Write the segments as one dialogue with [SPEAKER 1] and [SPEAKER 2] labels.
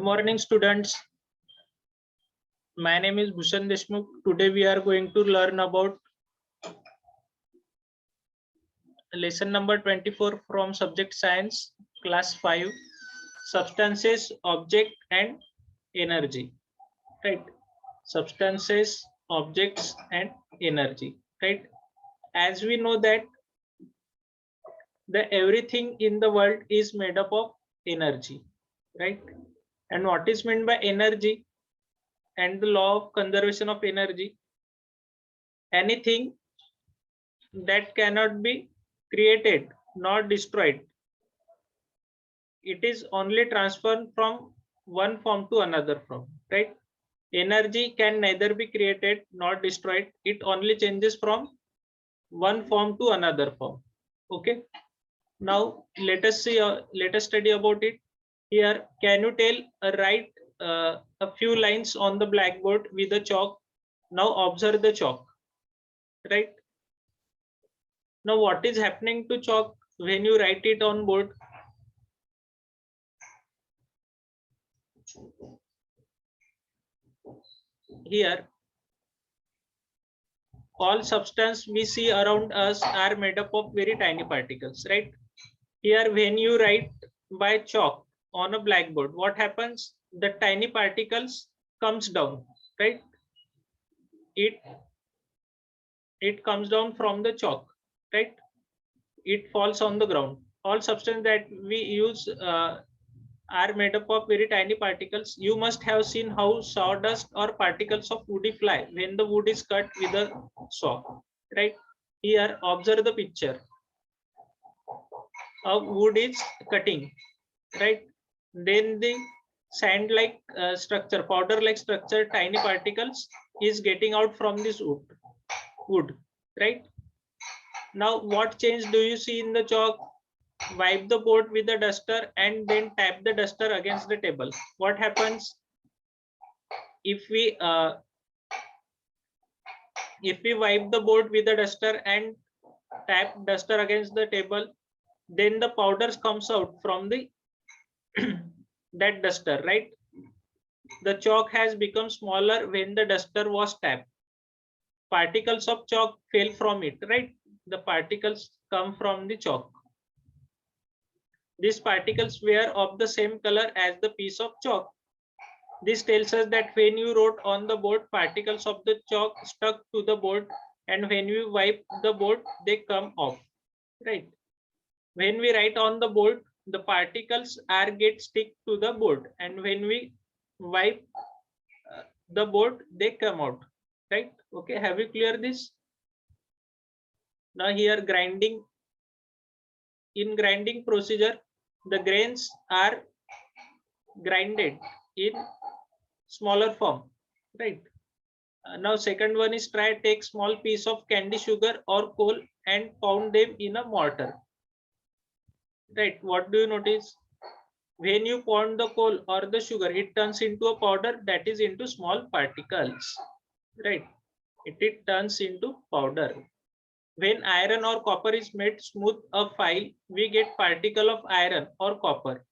[SPEAKER 1] morning, students. My name is Bhushan Deshmukh. Today we are going to learn about lesson number 24 from subject science, class 5, substances, object and energy. Right? Substances, objects and energy. Right? As we know that everything in the world is made up of energy. Right? And what is meant by energy? And the law of conservation of energy, anything that cannot be created nor destroyed, it is only transferred from one form to another form, right? Energy can neither be created nor destroyed, it only changes from one form to another form. Okay, now let us study about it. Here, can you write a few lines on the blackboard with a chalk? Now observe the chalk, right? Now what is happening to chalk when you write it on board? Here, all substance we see around us are made up of very tiny particles, right? Here, when you write by chalk on a blackboard, what happens? The tiny particles comes down, right? It comes down from the chalk, right? It falls on the ground. All substance that we use are made up of very tiny particles. You must have seen how sawdust or particles of wood fly when the wood is cut with a saw, right? Here, observe the picture. A wood is cutting, right? Then the sand-like structure, powder-like structure, tiny particles is getting out from this wood, right? Now, what change do you see in the chalk? Wipe the board with a duster and then tap the duster against the table. What happens if we wipe the board with a duster and tap duster against the table? Then the powders comes out from the that duster, right? The chalk has become smaller when the duster was tapped. Particles of chalk fell from it, right? The particles come from the chalk. These particles were of the same color as the piece of chalk. This tells us that when you wrote on the board, particles of the chalk stuck to the board, and when you wipe the board, they come off, right? When we write on the board, the particles get stick to the board, and when we wipe the board, they come out, right? Okay, have you clear this? Now here, grinding. In grinding procedure, the grains are grinded in smaller form, right? Now second one is try take small piece of candy sugar or coal and pound them in a mortar, right? What do you notice? When you pound the coal or the sugar, it turns into a powder that is into small particles, right? It turns into powder. When iron or copper is made smooth a file, we get particle of iron or copper.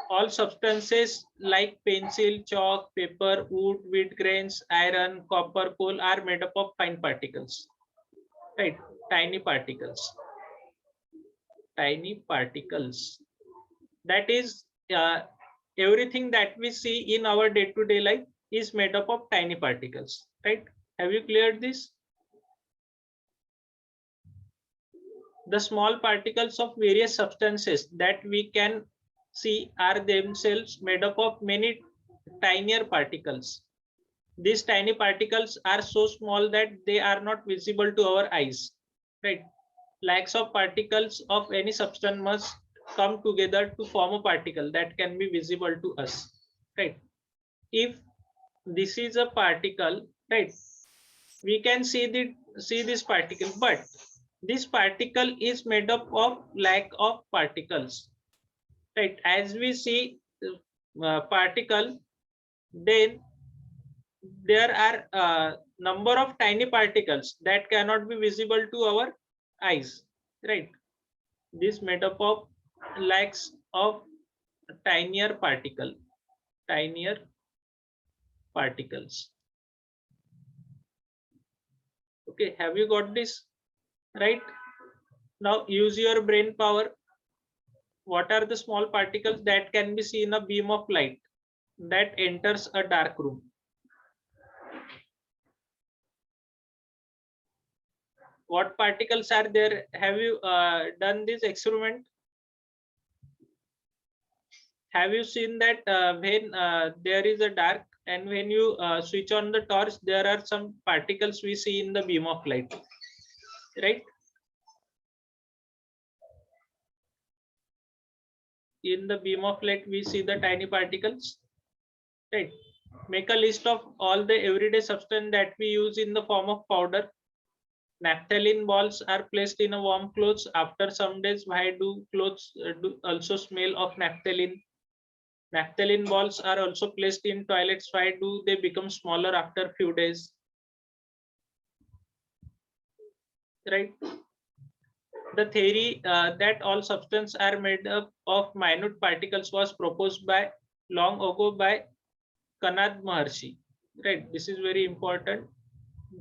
[SPEAKER 1] All substances like pencil, chalk, paper, wood, wheat grains, iron, copper, coal are made up of fine particles, right? Tiny particles. Tiny particles. That is, everything that we see in our day-to-day life is made up of tiny particles, right? Have you cleared this? The small particles of various substances that we can see are themselves made up of many tinier particles. These tiny particles are so small that they are not visible to our eyes, right? Lakhs of particles of any substance must come together to form a particle that can be visible to us, right? If this is a particle, right, we can see this particle, but this particle is made up of lakh of particles, right? As we see particle, then there are a number of tiny particles that cannot be visible to our eyes, right? This made up of lakhs of tinier particle, tinier particles. Okay, have you got this right? Now use your brain power. What are the small particles that can be seen in a beam of light that enters a dark room? What particles are there? Have you done this experiment? Have you seen that when there is a dark and when you switch on the torch, there are some particles we see in the beam of light, right? In the beam of light, we see the tiny particles, right? Make a list of all the everyday substance that we use in the form of powder. Naphthalene balls are placed in a warm clothes. After some days, why do clothes do also smell of naphthalene? Naphthalene balls are also placed in toilets. Why do they become smaller after few days? Right. The theory that all substances are made up of minute particles was proposed by long ago by Kanad Maharshi. Right. This is very important.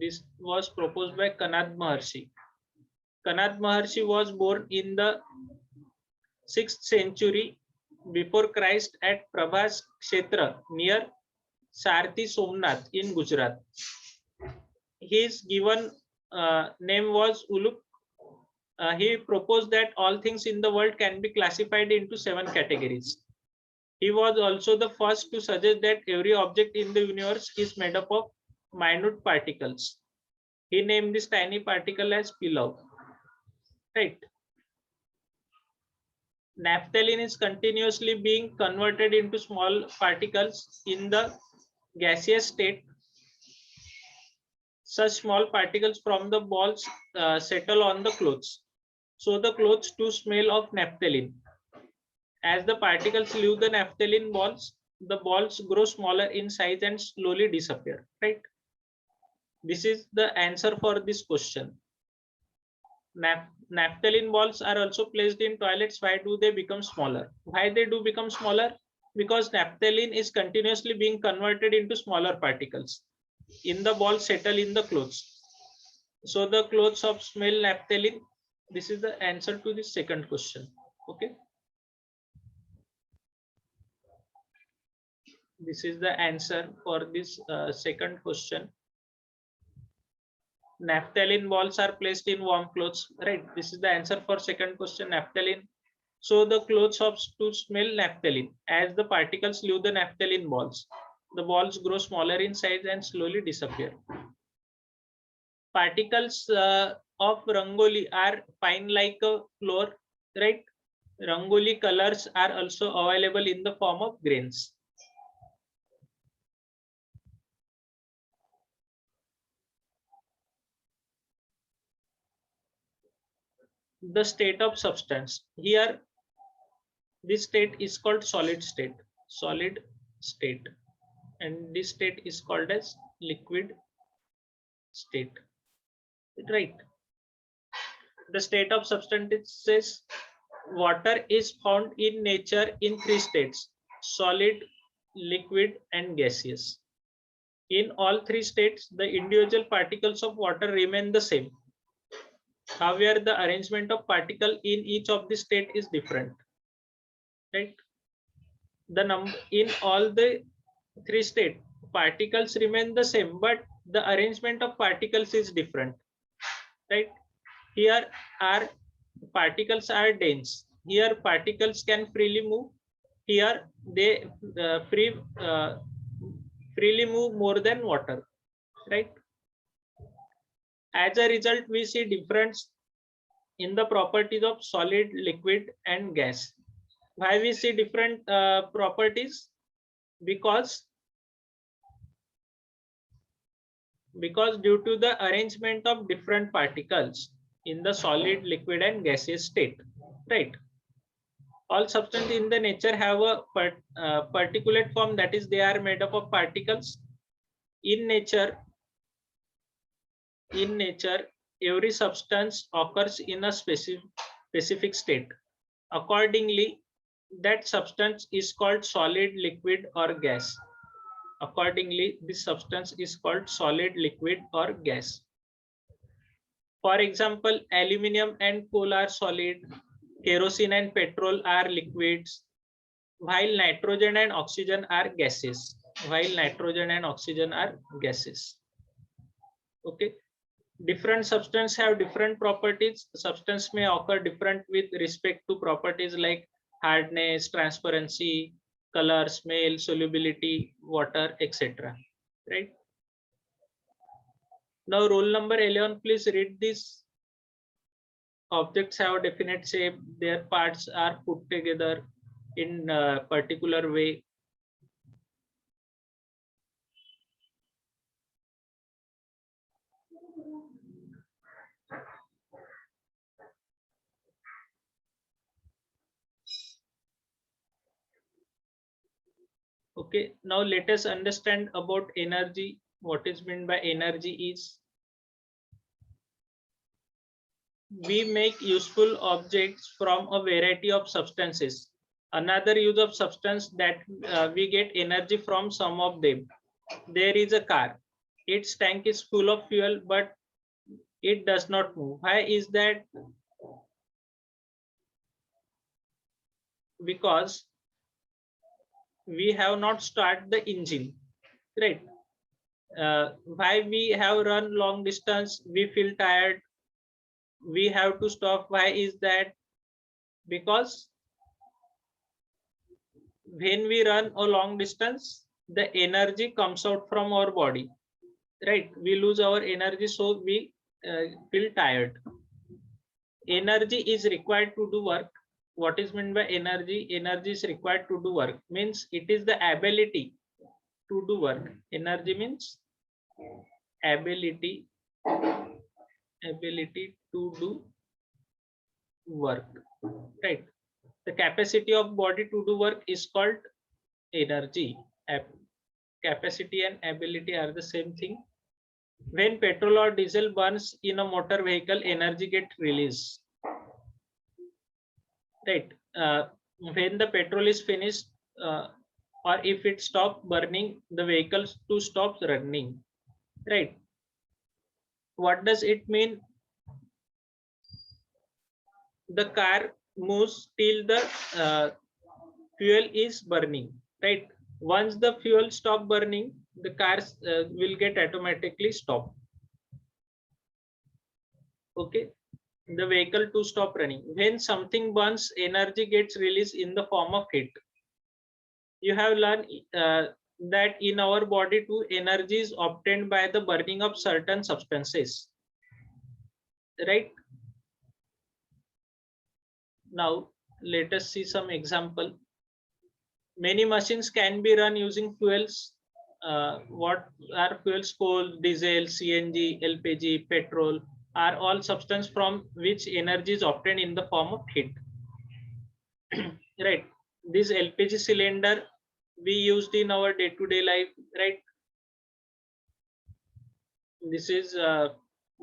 [SPEAKER 1] This was proposed by Kanad Maharshi. Kanad Maharshi was born in the 6th century before Christ at Prabhas Kshetra near Sarthi Somnath in Gujarat. His given name was Uluk. He proposed that all things in the world can be classified into 7 categories. He was also the first to suggest that every object in the universe is made up of minute particles. He named this tiny particle as pillow. Right. Naphthalene is continuously being converted into small particles in the gaseous state. Such small particles from the balls settle on the clothes. So the clothes too smell of naphthalene. As the particles leave the naphthalene balls, the balls grow smaller in size and slowly disappear. Right? This is the answer for this question. Naphthalene balls are also placed in toilets. Why do they become smaller? Why they do become smaller? Because naphthalene is continuously being converted into smaller particles. In the balls settle in the clothes. So the clothes of smell naphthalene. This is the answer to the second question. Okay. This is the answer for this second question. Naphthalene balls are placed in warm clothes, right? This is the answer for second question, naphthalene. So the clothes have to smell naphthalene. As the particles leave the naphthalene balls, the balls grow smaller in size and slowly disappear. Particles of rangoli are fine like a floor, right? Rangoli colors are also available in the form of grains. The state of substance. Here, this state is called solid state. Solid state. And this state is called as liquid state. Right. The state of substances. Water is found in nature in 3 states: solid, liquid, and gaseous. In all 3 states, the individual particles of water remain the same. However, the arrangement of particle in each of the state is different. Right? The number in all the 3 states, particles remain the same, but the arrangement of particles is different. Right? Here are particles are dense. Here particles can freely move. Here they freely move more than water. Right? As a result, we see difference in the properties of solid, liquid, and gas. Why we see different properties? Because due to the arrangement of different particles in the solid, liquid, and gaseous state. Right? All substances in the nature have a particulate form, that is they are made up of particles. In nature every substance occurs in a specific state. Accordingly, that substance is called solid, liquid, or gas. Accordingly, this substance is called solid, liquid, or gas. For example, aluminium and coal are solid, kerosene and petrol are liquids, while nitrogen and oxygen are gases. While nitrogen and oxygen are gases. Okay. Different substances have different properties. Substance may occur different with respect to properties like hardness, transparency, color, smell, solubility, water, etc. Right. Now roll number 11, please read this. Objects have definite shape. Their parts are put together in a particular way. Okay, now let us understand about energy. What is meant by energy is we make useful objects from a variety of substances. Another use of substance that we get energy from some of them. There is a car. Its tank is full of fuel, but it does not move. Why is that? Because we have not started the engine, right? Why we have run long distance, we feel tired, we have to stop. Why is that? Because when we run a long distance, the energy comes out from our body, right? We lose our energy, so we feel tired. Energy is required to do work. What is meant by energy? Energy is required to do work, means it is the ability to do work. Energy means ability to do work, right? The capacity of body to do work is called energy. Capacity and ability are the same thing. When petrol or diesel burns in a motor vehicle, energy gets released, right? When the petrol is finished, or if it stops burning, the vehicle to stops running, right? What does it mean? The car moves till the fuel is burning, right? Once the fuel stop burning, the cars will get automatically stop. Okay, the vehicle to stop running. When something burns, energy gets released in the form of heat. You have learned that in our body too, energy is obtained by the burning of certain substances, right? Now let us see some example. Many machines can be run using fuels. What are fuels? Coal, diesel, CNG, LPG, petrol are all substances from which energy is obtained in the form of heat. Right. This LPG cylinder we used in our day-to-day life, right? This is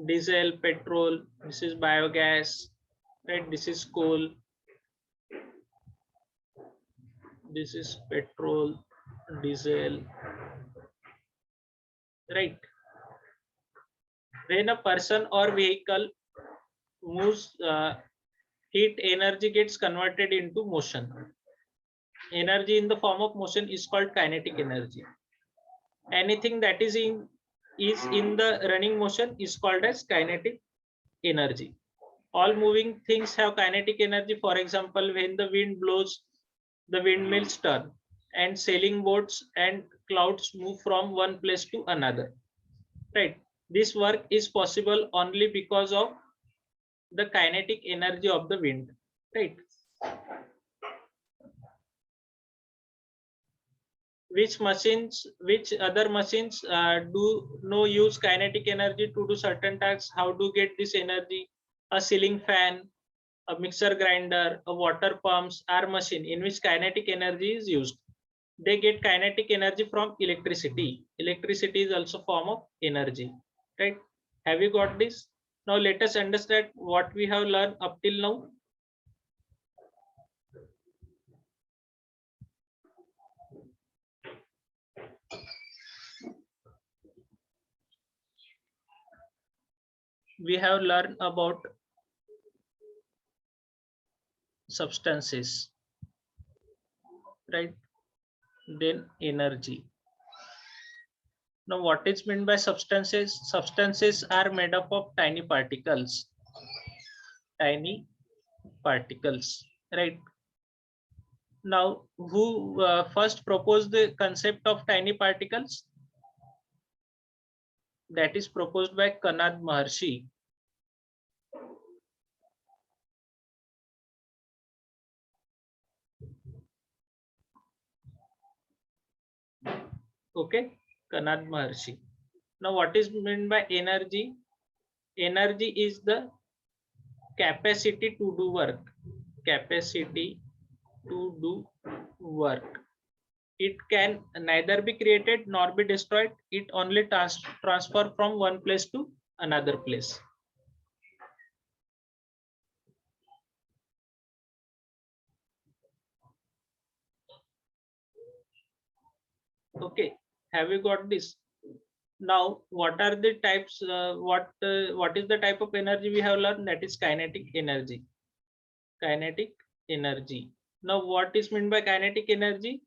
[SPEAKER 1] diesel, petrol, this is biogas, right? This is coal, this is petrol, diesel, right? When a person or vehicle moves, heat energy gets converted into motion. Energy in the form of motion is called kinetic energy. Anything that is in the running motion is called as kinetic energy. All moving things have kinetic energy. For example, when the wind blows, the windmills turn, and sailing boats and clouds move from one place to another, right? This work is possible only because of the kinetic energy of the wind, right? Which other machines do no use kinetic energy to do certain tasks? How do get this energy? A ceiling fan, a mixer grinder, a water pumps are machine in which kinetic energy is used. They get kinetic energy from electricity. Electricity is also form of energy, right? Have you got this? Now let us understand what we have learned up till now. we have learned about substances, right? Then energy. Now, what is meant by substances? Substances are made up of tiny particles. Tiny particles, right? Now, who first proposed the concept of tiny particles? That is proposed by Kanad Maharshi. Okay, Kanad Maharshi. Now, what is meant by energy? Energy is the capacity to do work. Capacity to do work. It can neither be created nor be destroyed. It only transfer from one place to another place. Okay, have you got this? Now, what are the types? What is the type of energy we have learned? That is kinetic energy. Kinetic energy. Now, what is meant by kinetic energy?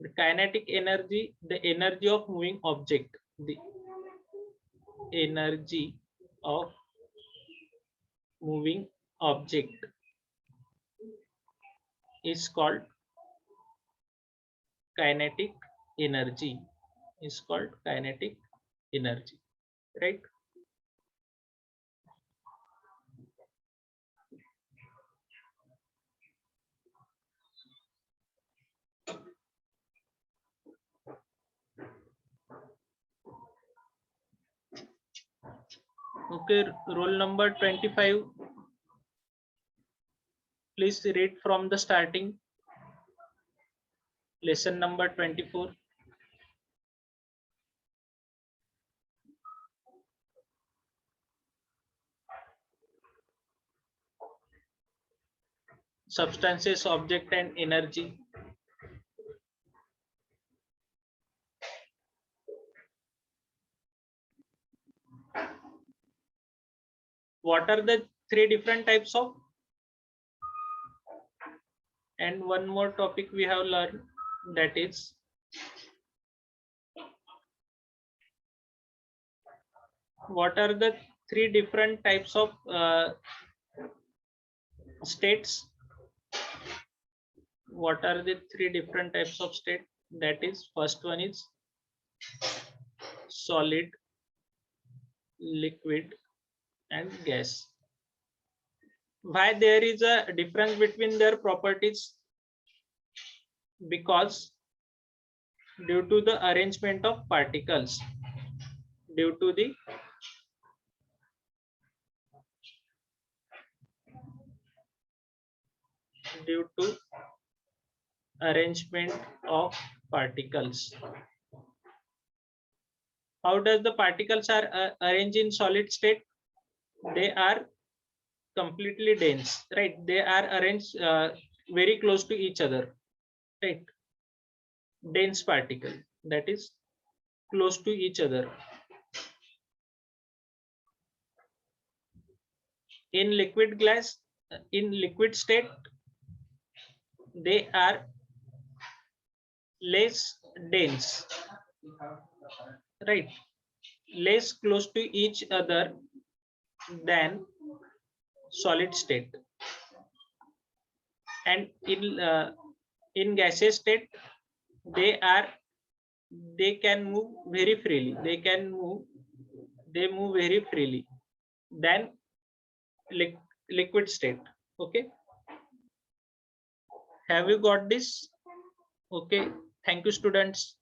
[SPEAKER 1] The kinetic energy, the energy of moving object. The energy of moving object is called kinetic energy. Is called kinetic energy, right? Okay, roll number 25. Please read from the starting. Lesson number 24. Substances, object, and energy. What are the three different types of? And one more topic we have learned, that is what are the three different types of states? What are the three different types of state? That is, first one is solid, liquid, and gas. Why there is a difference between their properties? Because due to the arrangement of particles, due to the arrangement of particles. How does the particles are arranged in solid state? They are completely dense, right? They are arranged very close to each other, right? Dense particle, that is close to each other. In liquid glass, in liquid state, they are less dense, right? Less close to each other than solid state. And in gaseous state, they can move very freely. They move very freely than liquid state. Okay, have you got this? Okay, thank you, students.